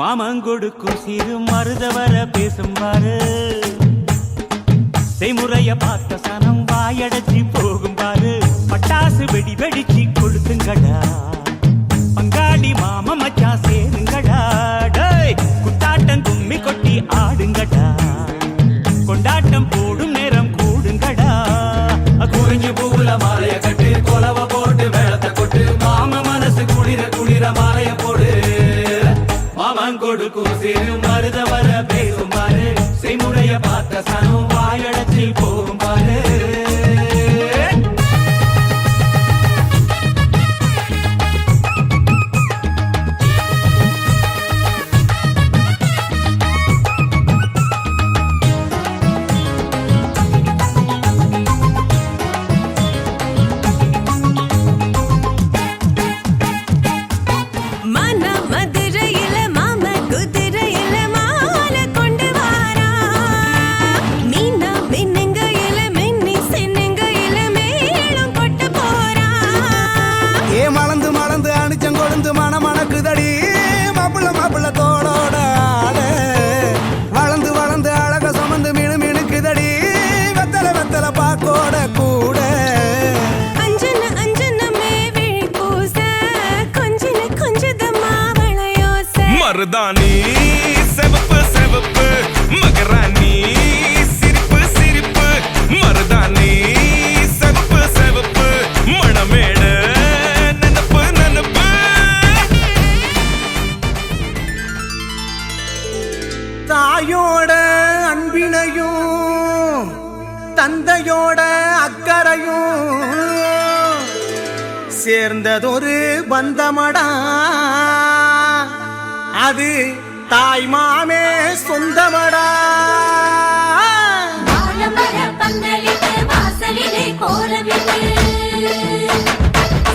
மாமங்கொடுக்கும் சிறு மருதவர பேசும்பாரு செய்முறைய பார்த்த சனம் வாயடைச்சி போகும் பாரு பட்டாசு வெடி வெடிச்சு கொளுத்துங்கடா பங்காளி மாம மச்சா சேருங்கடா குத்தாட்டம் கும்மி கொட்டி ஆடுங்கடா கொண்டாட்டம் போடும் நேரம் கூடுங்கடா குறிஞ்சு பூவுல மாலைய கட்டு கொலவ போட்டு வேளத்தை கொட்டு மாம மனசு குளிர குளிர மாலைய போடு மாமன் கொடுக்கும் சிறு மருத வர பேசும் பாரு செய்முறைய பார்த்த சனம் வாயடைச்சி போகும் பாரு மருதாணி செவப்பு செவப்பு மகராணி சிரிப்பு சிரிப்பு மருதாணி செவப்பு செவப்பு மணமேட நனப்பு நனப்பு தாயோட அன்பினையும் தந்தையோட அக்கறையும் சேர்ந்ததொரு பந்தமடா அது தாய் மாமே சொந்தமடா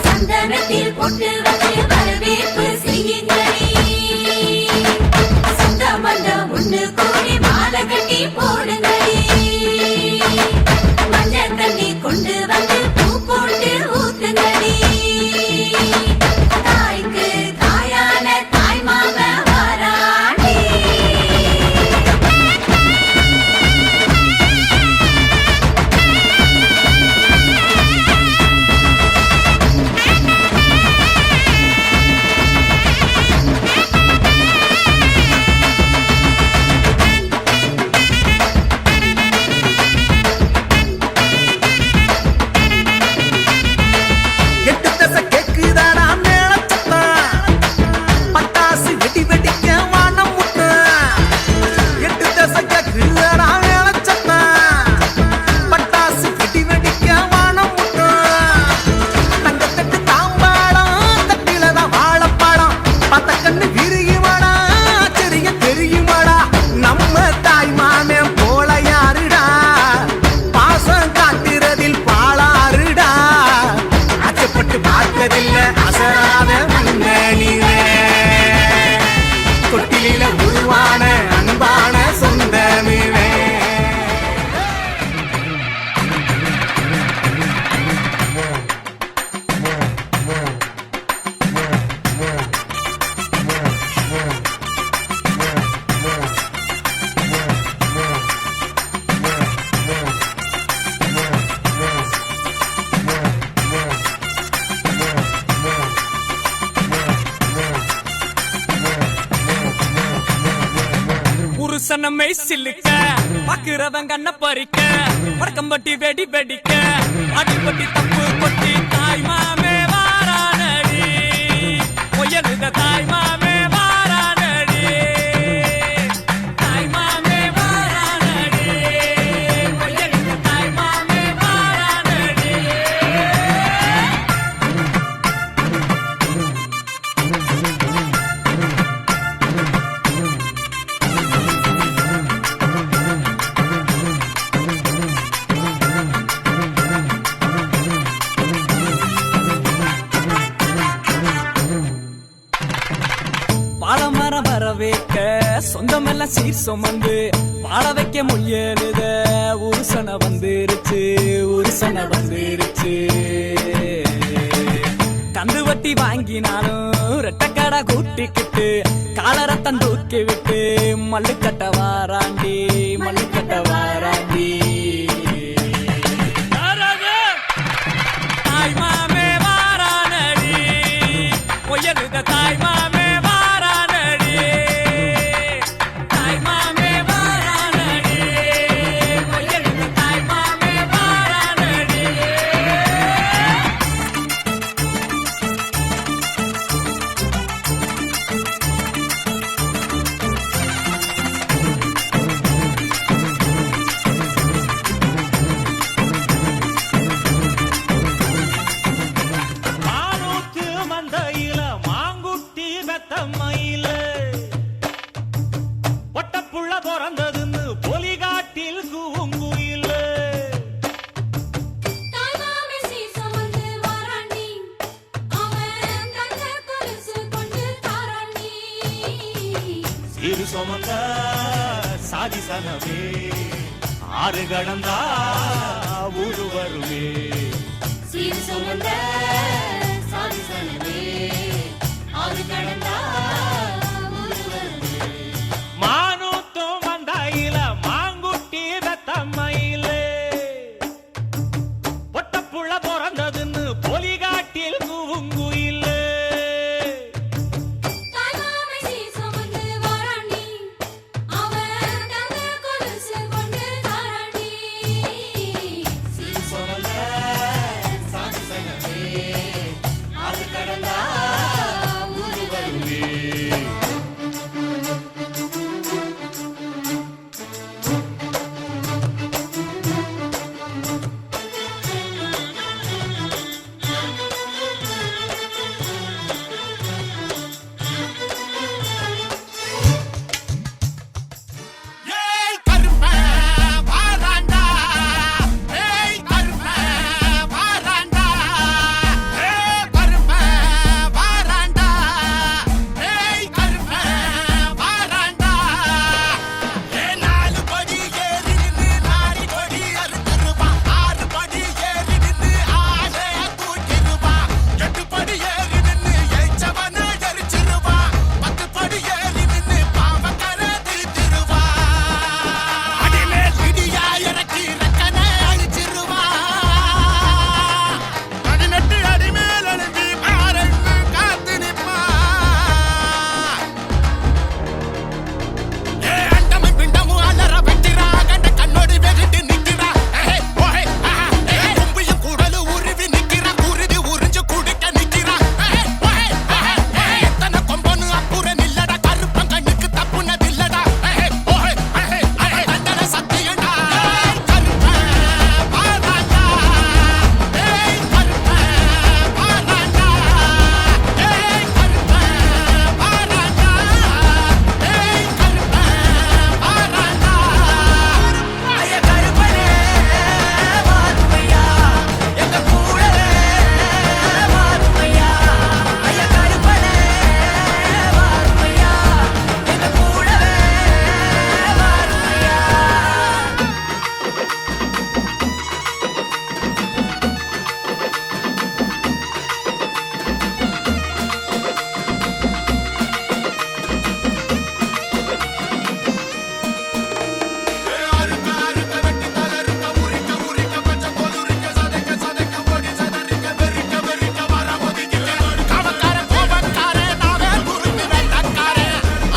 சந்தனத்தில் பொட்டு வச்சு வரவேற்பு செய்யுங்களே சொந்த பந்தம் ஒன்று கூடி மாலை கட்டி போடுங்களே மஞ்சள் தண்ணி கொண்டு வந்து பூ போட்டு ஊத்துங்களே தாய்க்கு தாயான தாய் மாம வாராண்டி புருஷனமை சில்லுக்க பாக்குறவன் கண்ண பறிக்க வடக்கம்பட்டி வெடி வெடிக்க அடிப்பட்டி தப்பு கொட்டி தாய் மாமே வாரானடி பொய்யலுத தாய் மாமே வாரானடி தாய் மாமே வாரானடி பொய்யலுத தாய் மாமே வாரானடி வைக்க சொந்தமெல்லாம் சீர் சுமந்து வாழ வைக்க முயலுத உருசன வந்துருச்சு உருசன வந்துருச்சு கந்து வட்டி வாங்கினாலும் ரெட்டக்கடை கூட்டிக்கிட்டு காலரத்தம் தூக்கி விட்டு மல்லுக்கட்ட வாராண்டி மல்லுக்கட்ட வாராண்டி தாய் மாமே வாரானடி பொய்யலுத தாய் மாமே வாரானடி தாய் மாமே வாரானடி பொய்யலுத தாய் மாமே வாரானடி மானூத்து மந்தையில மாங்குட்டி வெத்தம்மையில பொட்டப்புள்ள பிறந்ததுன்னு பொலிகாட்டில் கூங்குயில தாய்மாமே சீசம் வந்து வாராண்டி அவன் தங்க கொலுசு கொண்டு தாராண்டி சீரு சுமந்த சாதி சனவே ஆறு கடந்தா ஊரு வருவே சீர் சுமந்த சாதி சனவே ஆறு கடந்தா ஊரு வருவே மானூத்தும் மந்தையில மாங்குட்டி வெத்தம்மையில பொட்டப்புள்ள பிறந்ததுன்னு பொலிகாட்டில் கூங்குயில தாய்மாமே சீசம் வந்து வாராண்டி அவன் தங்க கொலுசு கொண்டு தாராண்டி சீர் சுமந்த சாதி சனவே ஆறு கடந்தா ஊரு வருவே ஏய் கருப்பா வாராண்டா ஏய் கருப்பா வாராண்டா ஏய் கருப்பா வாராண்டா ஏய் கருப்பா வாராண்டா ஏய் நாலு படி ஏறி நின்னு லாரி படி அறுத்துருவா ஆறு படி ஏறி நின்னு ஆளே கூட்டிருவா எட்டு படி ஏறி நின்னு எச்சவன எரிச்சிருவா பத்து படி ஏறி நின்னு பாவக்கரை திருத்திருவா அடிமே இடியா இறக்கி ரக்கனை அழிச்சிருவா 18 அடி மேல் எழும்பி பாருன்னு காத்து நிப்பா ஏ அண்டமும் பிண்டமும் அலற வெட்டிரா கண்ட கண்ணோடு வெறிட்டு நிக்கிறா ஓஹே ஏ கும்பியும் குடலு உருவி நிக்கிறா குருதி உறிஞ்சு குடிக்க நிக்கிறா ஓஹே எத்தனை கொம்பனு அப்புற நில்லடா கருப்பன் கண்ணுக்கு தப்புனதில்லடா ஓஹே தண்டனை சத்தியண்டா கருப்பன் வாராண்டா ஏய் கருப்பன் வாராண்டா ஏய் கருப்பன் வாராண்டா ஏய் கருப்பன் வாராண்டா ஐய கருப்பனே வாருமையா எங்க கூடவே வாருமையா ஐய கருப்பனே வாருமையா எங்க கூடவே வாருமையா அறுக்க அறுக்க வெட்டி தளருக்க உரிக்க உரிக்க பச்சை போல் உரிக்க சதைக்க சதைக்க ஓடி சதறிக்க வெறிக்க வெறிக்க வர ஒதுக்கிக்க கவக்கார கோபக்கார நாவே குறும்பி வெட்டக்கார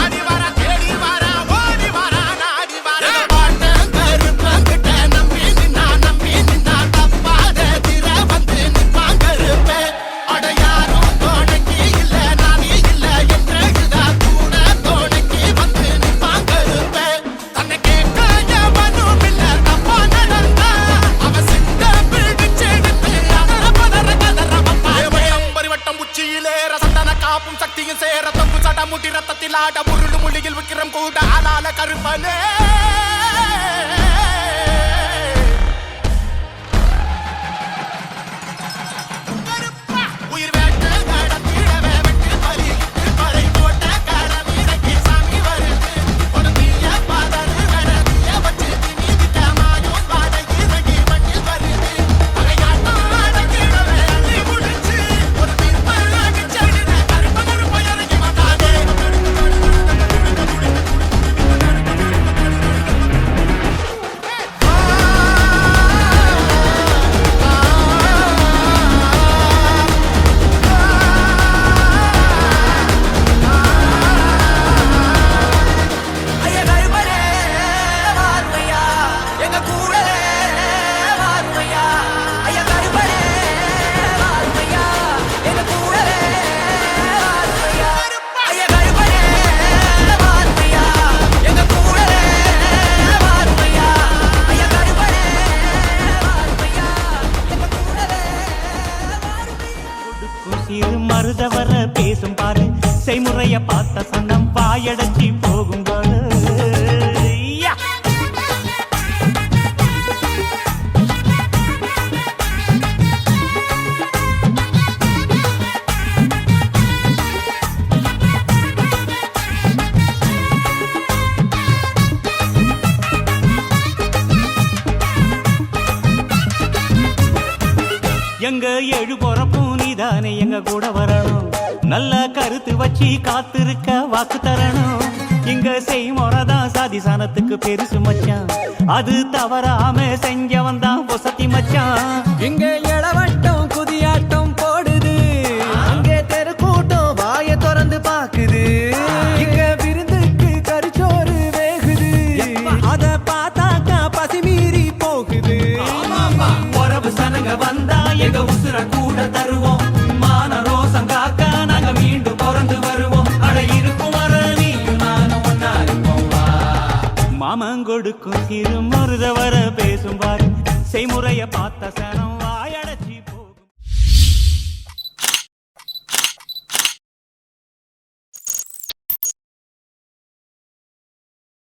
அடி வர தேடி வர ஓடி வர நாடி வர பாட்டன் கருப்பங்கிட்ட நம்பி நின்னா தப்பாத திர வந்து நிப்பான் கருப்பே அட யாரும் தோணைக்கு இல்ல நானே இல்ல என்றுதா கூட தோணைக்கு வந்து நிப்பான் கருப்பே தன்னை கேட்க எவனும் இல்ல தப்பா நடந்தா அவ சிந்த பிடிச்செடுத்து அதர பதற கதற வப்பா பரிவட்டம் உச்சியிலே ரசந்தன காப்பும் சக்தியும் சேர தப்பு சட முடி ரத்தத்தில் ஆட முருடு முள்ளியில் விக்கிரம் கூட ஆளால கருப்பனே கருப்பா உயிர் வேட்டு கடத்திடவே வெட்டு பலி பறை போட்ட கடமீரக்கி சாமி வருது கொடுத்திய பாதரு கடத்திய வச்சு திணிதிட்ட மாயும் பாட இறங்கி மண்ணில் வருது பகையாட்டம் அடக்கிடவே அள்ளி முடிச்சு ஒரு தீர்ப்பு அடிச்சடின கருப்ப கருப்ப இறங்கி வந்தானே மருதவர பேசும் பாரு செய்முறைய பார்த்த சனம் வாயடைச்சி போகும் பாரு யா! எங்க ஏழு பொறப்பும் நீதானே எங்க கூட வரணும் நல்ல கருத்து வச்சு காத்திருக்க வாக்கு தரணும் இங்க செய்முறைதான் சாதி சாணத்துக்கு பெருசு மச்சான் அது தவறாம செஞ்சவன் தான் பொசத்தி மச்சான் இங்க இளவட்டம் குதியாட்டம் போடுது அங்கே தெருக்கூட்டம் வாய திறந்து பாக்குது இங்க விருந்துக்கு கரிச்சோறு வேகுது அத பார்த்தாக்கா பசி மீறி போகுது உறவு சனங்க வந்தா எங்க உசுர கூட தருவோம் மான ரோசம் காக்க நாங்க மீண்டும் பிறந்து வருவோம் அட இருக்கும் வர நீயும் நானும் ஒன்னா இருப்போம் வா. மாமன் கொடுக்கும் சிறு மருத வர பேசும் பாரு செய்முறைய பார்த்த சனம்